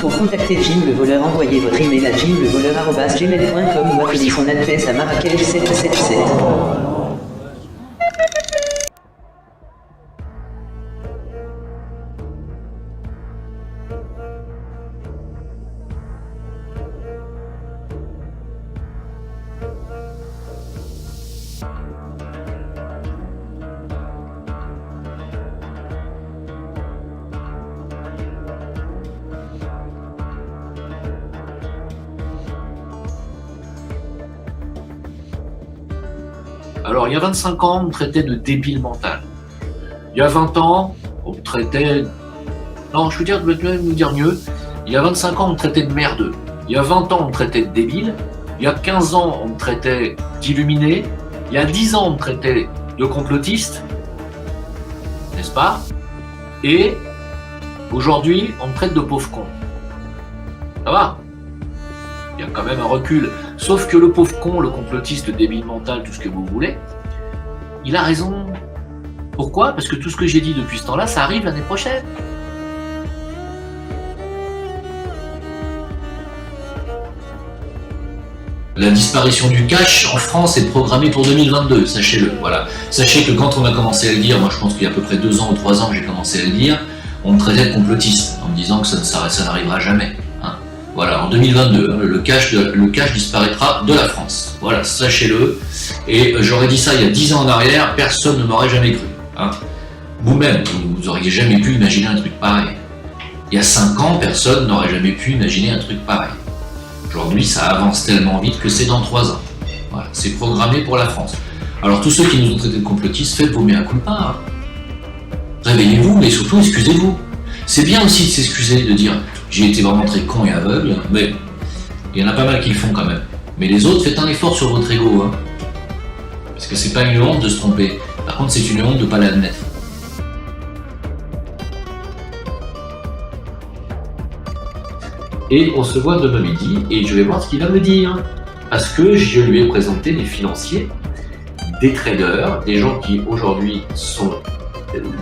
Pour contacter Jim le voleur, envoyez votre email à jimlevoleur@gmail.com ou appelez son adresse à Marrakech 777. Alors, il y a 25 ans, on me traitait de débile mental. Il y a 20 ans, on me traitait... Non, je veux même dire mieux. Il y a 25 ans, on me traitait de merdeux. Il y a 20 ans, on me traitait de débile. Il y a 15 ans, on me traitait d'illuminé. Il y a 10 ans, on me traitait de complotiste. N'est-ce pas? Et aujourd'hui, on me traite de pauvre con. Ça va? Il y a quand même un recul. Sauf que le pauvre con, le complotiste, le débile mental, tout ce que vous voulez, il a raison. Pourquoi? Parce que tout ce que j'ai dit depuis ce temps-là, ça arrive l'année prochaine. La disparition du cash en France est programmée pour 2022, sachez-le. Voilà. Sachez que quand on a commencé à le dire, moi je pense qu'il y a à peu près 2 ans ou 3 ans que j'ai commencé à le dire, on me traitait de complotiste, en me disant que ça n'arrivera jamais. Voilà, en 2022, le cash disparaîtra de la France. Voilà, sachez-le. Et j'aurais dit ça il y a 10 ans en arrière, personne ne m'aurait jamais cru. Vous-même, vous auriez jamais pu imaginer un truc pareil. Il y a 5 ans, personne n'aurait jamais pu imaginer un truc pareil. Aujourd'hui, ça avance tellement vite que c'est dans 3 ans. Voilà, c'est programmé pour la France. Alors tous ceux qui nous ont traités de complotistes, faites vos mea culpa. Réveillez-vous, mais surtout excusez-vous. C'est bien aussi de s'excuser, de dire j'ai été vraiment très con et aveugle, mais il y en a pas mal qui le font quand même. Mais les autres, faites un effort sur votre ego, parce que c'est pas une honte de se tromper. Par contre, c'est une honte de pas l'admettre. Et on se voit demain midi, et je vais voir ce qu'il va me dire. Parce que je lui ai présenté des financiers, des traders, des gens qui aujourd'hui sont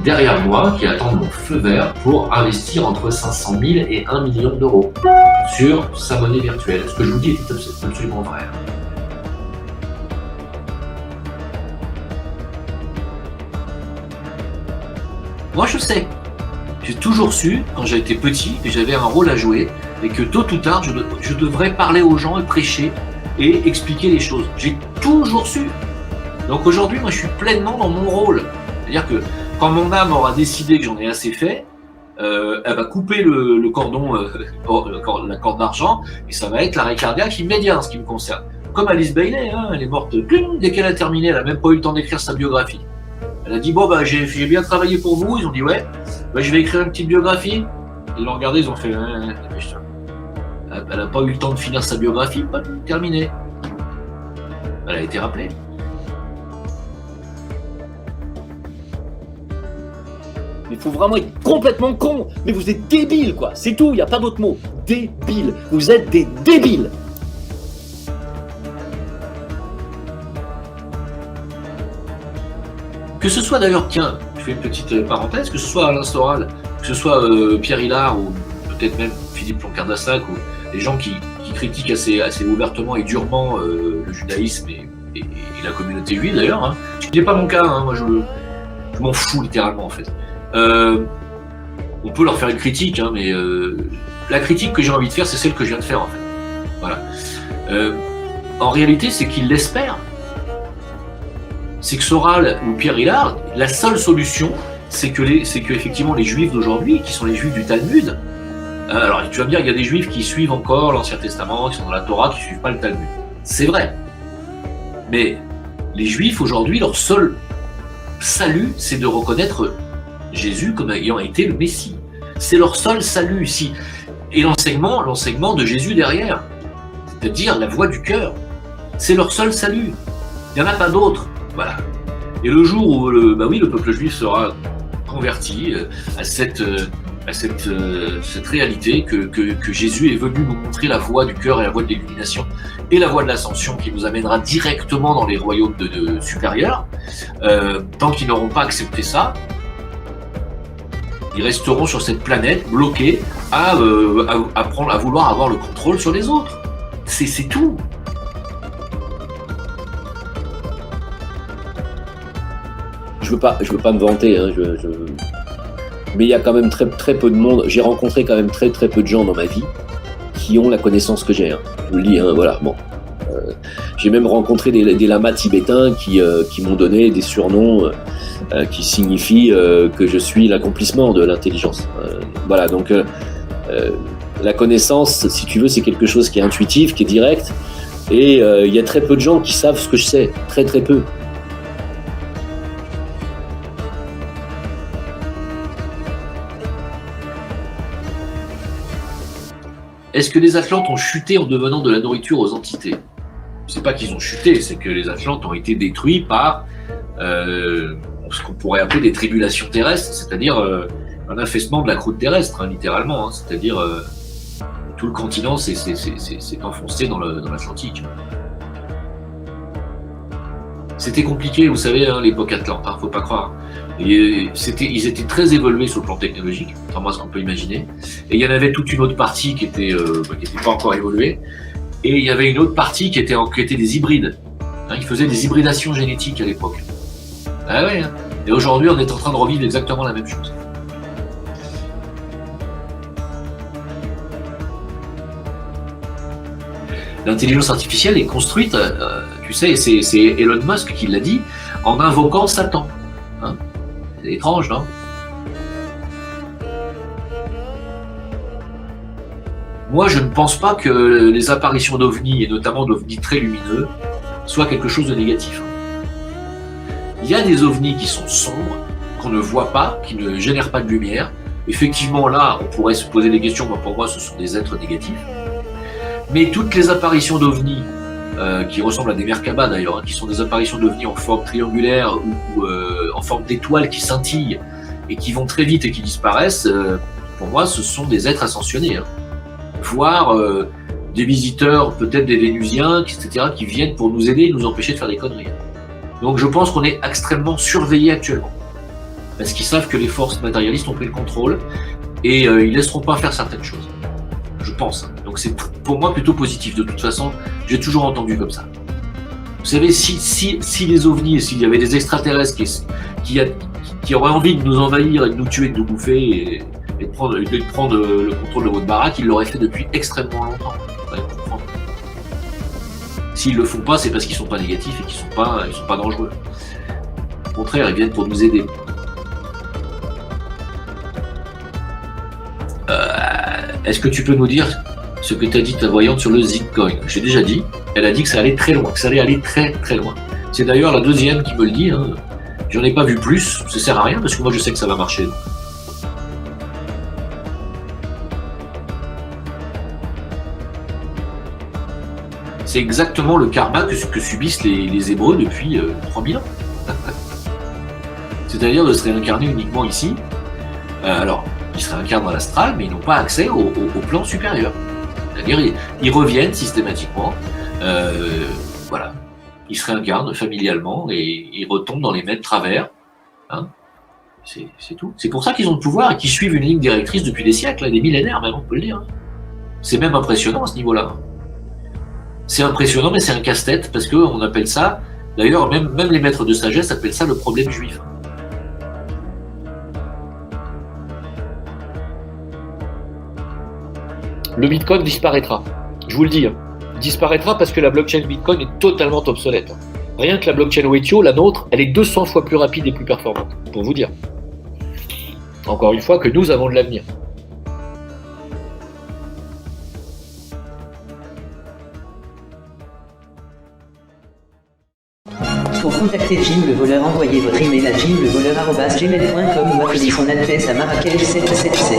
derrière moi, qui attendent mon feu vert pour investir entre 500 000 et 1 million d'euros sur sa monnaie virtuelle. Ce que je vous dis est absolument vrai. Moi je sais, j'ai toujours su, quand j'ai été petit, que j'avais un rôle à jouer et que tôt ou tard, je devrais parler aux gens et prêcher et expliquer les choses. J'ai toujours su. Donc aujourd'hui, moi je suis pleinement dans mon rôle. C'est-à-dire que quand mon âme aura décidé que j'en ai assez fait, elle va couper le cordon, la corde d'argent, et ça va être l'arrêt cardiaque immédiat en ce qui me concerne. Comme Alice Bailey, elle est morte dès qu'elle a terminé, elle n'a même pas eu le temps d'écrire sa biographie. Elle a dit bon j'ai bien travaillé pour vous, ils ont dit ouais, je vais écrire une petite biographie. Ils l'ont regardé, ils ont fait elle n'a pas eu le temps de finir sa biographie, pas terminé. Elle a été rappelée. Il faut vraiment être complètement con. Mais vous êtes débile, quoi. C'est tout, il n'y a pas d'autre mot. Débile. Vous êtes des débiles. Que ce soit d'ailleurs, tiens, je fais une petite parenthèse, que ce soit Alain Soral, que ce soit Pierre Hillard ou peut-être même Philippe Ploncart-Dassac ou des gens qui critiquent assez ouvertement et durement le judaïsme et la communauté juive d'ailleurs, ce qui n'est pas mon cas, moi je m'en fous littéralement en fait. On peut leur faire une critique, mais la critique que j'ai envie de faire, c'est celle que je viens de faire en fait. Voilà. En réalité, c'est qu'ils l'espèrent. C'est que Soral ou Pierre Hillard, la seule solution, c'est que effectivement les Juifs d'aujourd'hui, qui sont les Juifs du Talmud, alors tu vas me dire, il y a des Juifs qui suivent encore l'Ancien Testament, qui sont dans la Torah, qui ne suivent pas le Talmud. C'est vrai. Mais les Juifs aujourd'hui, leur seul salut, c'est de reconnaître Jésus comme ayant été le Messie. C'est leur seul salut ici. Et l'enseignement de Jésus derrière, c'est-à-dire la voix du cœur, c'est leur seul salut. Il n'y en a pas d'autre. Voilà. Et le jour où le peuple juif sera converti à cette réalité que Jésus est venu nous montrer la voie du cœur et la voie de l'illumination et la voie de l'ascension qui nous amènera directement dans les royaumes supérieurs, tant qu'ils n'auront pas accepté ça, Ils resteront sur cette planète bloqués à vouloir avoir le contrôle sur les autres. C'est tout. Je veux pas me vanter, hein, mais il y a quand même très peu de monde. J'ai rencontré quand même très peu de gens dans ma vie qui ont la connaissance que j'ai. Hein. Je vous le dis, hein, voilà. Bon, j'ai même rencontré des lamas tibétains qui m'ont donné des surnoms qui signifient que je suis l'accomplissement de l'intelligence. Voilà, donc la connaissance, si tu veux, c'est quelque chose qui est intuitif, qui est direct, et il y a très peu de gens qui savent ce que je sais, très peu. Est-ce que les Atlantes ont chuté en devenant de la nourriture aux entités? C'est pas qu'ils ont chuté, c'est que les Atlantes ont été détruits par ce qu'on pourrait appeler des tribulations terrestres, c'est-à-dire un affaissement de la croûte terrestre, hein, littéralement. Hein, c'est-à-dire tout le continent s'est enfoncé dans l'Atlantique. C'était compliqué, vous savez, hein, l'époque Atlante, hein, faut pas croire. Et ils étaient très évolués sur le plan technologique, contrairement à ce qu'on peut imaginer. Et il y en avait toute une autre partie qui était pas encore évoluée. Et il y avait une autre partie qui était des hybrides. Hein, ils faisaient des hybridations génétiques à l'époque. Ah ouais. Hein. Et aujourd'hui, on est en train de revivre exactement la même chose. L'intelligence artificielle est construite, tu sais, c'est Elon Musk qui l'a dit, en invoquant Satan. Hein, c'est étrange, non? Moi, je ne pense pas que les apparitions d'ovnis, et notamment d'ovnis très lumineux, soient quelque chose de négatif. Il y a des ovnis qui sont sombres, qu'on ne voit pas, qui ne génèrent pas de lumière. Effectivement, là, on pourrait se poser des questions, mais pour moi, ce sont des êtres négatifs. Mais toutes les apparitions d'ovnis, qui ressemblent à des Merkabah d'ailleurs, hein, qui sont des apparitions d'ovnis en forme triangulaire ou en forme d'étoiles qui scintillent et qui vont très vite et qui disparaissent, pour moi, ce sont des êtres ascensionnés. Hein. Voire des visiteurs, peut-être des Vénusiens, etc., qui viennent pour nous aider et nous empêcher de faire des conneries. Donc je pense qu'on est extrêmement surveillé actuellement. Parce qu'ils savent que les forces matérialistes ont pris le contrôle et ils laisseront pas faire certaines choses. Je pense. Donc c'est pour moi plutôt positif. De toute façon, j'ai toujours entendu comme ça. Vous savez, si les ovnis, s'il y avait des extraterrestres qui auraient envie de nous envahir et de nous tuer, de nous bouffer et de prendre le contrôle de votre baraque, ils l'auraient fait depuis extrêmement longtemps. Ouais, s'ils le font pas, c'est parce qu'ils sont pas négatifs et qu'ils sont pas dangereux. Au contraire, ils viennent pour nous aider. Est-ce que tu peux nous dire ce que t'as dit ta voyante sur le Zitcoin? J'ai déjà dit. Elle a dit que ça allait très loin, que ça allait aller très très loin. C'est d'ailleurs la deuxième qui me le dit. Hein. J'en ai pas vu plus. Ça sert à rien parce que moi je sais que ça va marcher. C'est exactement le karma que subissent les Hébreux depuis 3000 ans. C'est-à-dire de se réincarner uniquement ici. Alors, ils se réincarnent dans l'astral, mais ils n'ont pas accès au plan supérieur. C'est-à-dire, ils reviennent systématiquement. Voilà. Ils se réincarnent familialement et ils retombent dans les mêmes travers. Hein, c'est tout. C'est pour ça qu'ils ont le pouvoir et qu'ils suivent une ligne directrice depuis des siècles, des millénaires même, on peut le dire. C'est même impressionnant à ce niveau-là. C'est impressionnant, mais c'est un casse-tête parce qu'on appelle ça, d'ailleurs, même les maîtres de sagesse appellent ça le problème juif. Le Bitcoin disparaîtra. Je vous le dis. Hein. Disparaîtra parce que la blockchain Bitcoin est totalement obsolète. Rien que la blockchain Wetio, la nôtre, elle est 200 fois plus rapide et plus performante. Pour vous dire. Encore une fois que nous avons de l'avenir. Pour contacter Jim le voleur, envoyez votre email à jimlevoleur@gmail.com ou appelez son adresse à Marrakech 777.